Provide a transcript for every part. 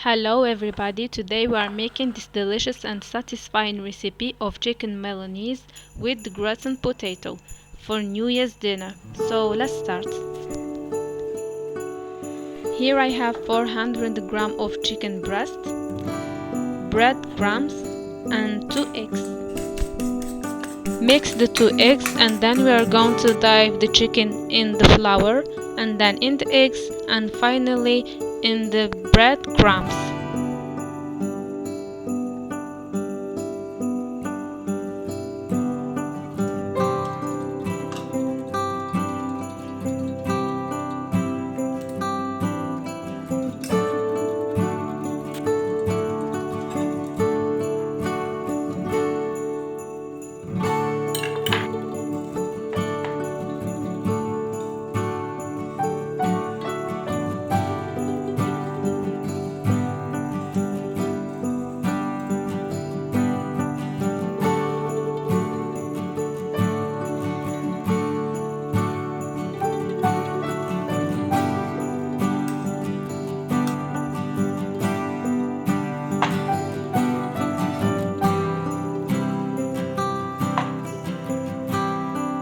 Hello everybody, today we are making this delicious and satisfying recipe of chicken Milanese with gratin potato for New Year's dinner. So let's start. Here I have 400 grams of chicken breast, breadcrumbs and 2 eggs. Mix the 2 eggs and then we are going to dive the chicken in the flour and then in the eggs and finally in the breadcrumbs.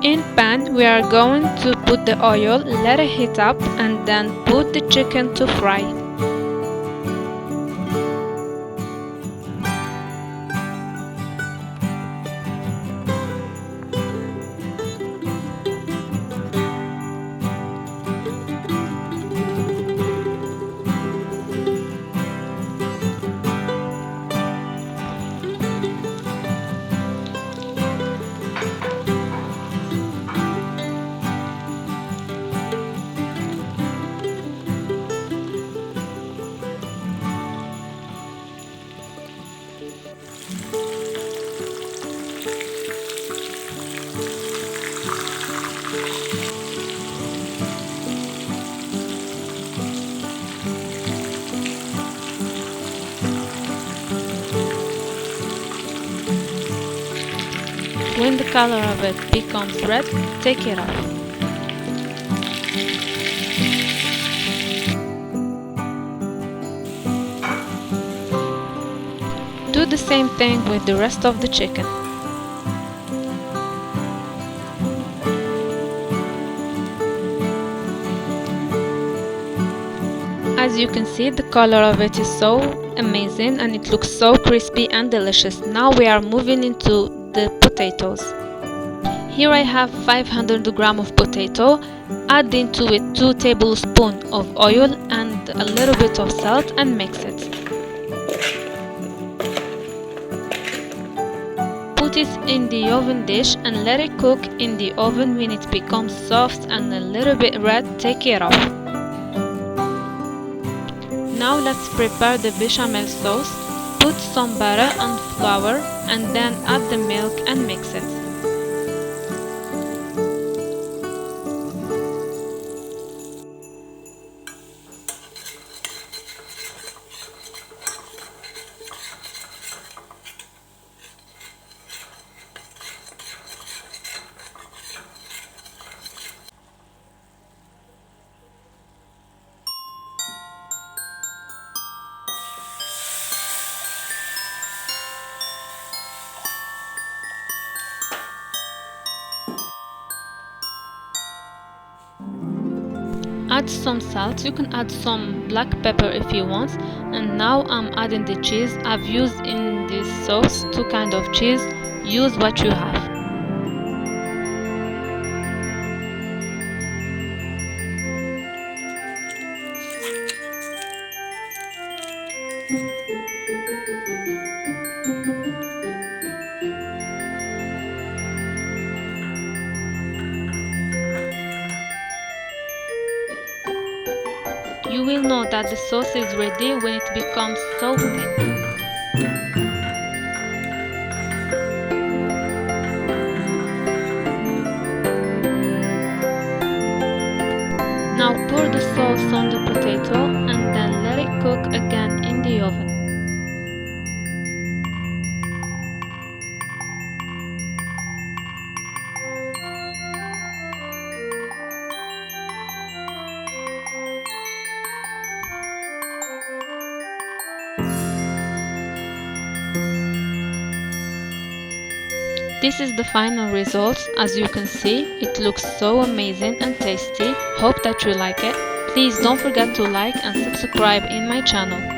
In pan, we are going to put the oil, let it heat up and then put the chicken to fry. When the color of it becomes red, take it off. Do the same thing with the rest of the chicken. As you can see, the color of it is so amazing and it looks so crispy and delicious. Now we are moving into the potatoes. Here I have 500 grams of potato. Add into it 2 tablespoons of oil and a little bit of salt and mix it. Put it in the oven dish and let it cook in the oven. When it becomes soft and a little bit red, take it off. Now let's prepare the bechamel sauce. Put some butter and flour and then add the milk and mix it. Add some salt, you can add some black pepper if you want, and now I'm adding the cheese. I've used in this sauce 2 kinds of cheese. Use what you have. You will know that the sauce is ready when it becomes so thick. Now pour the sauce on the potato and then let it cook again in the oven. This is the final results. As you can see, it looks so amazing and tasty. Hope that you like it. Please don't forget to like and subscribe in my channel.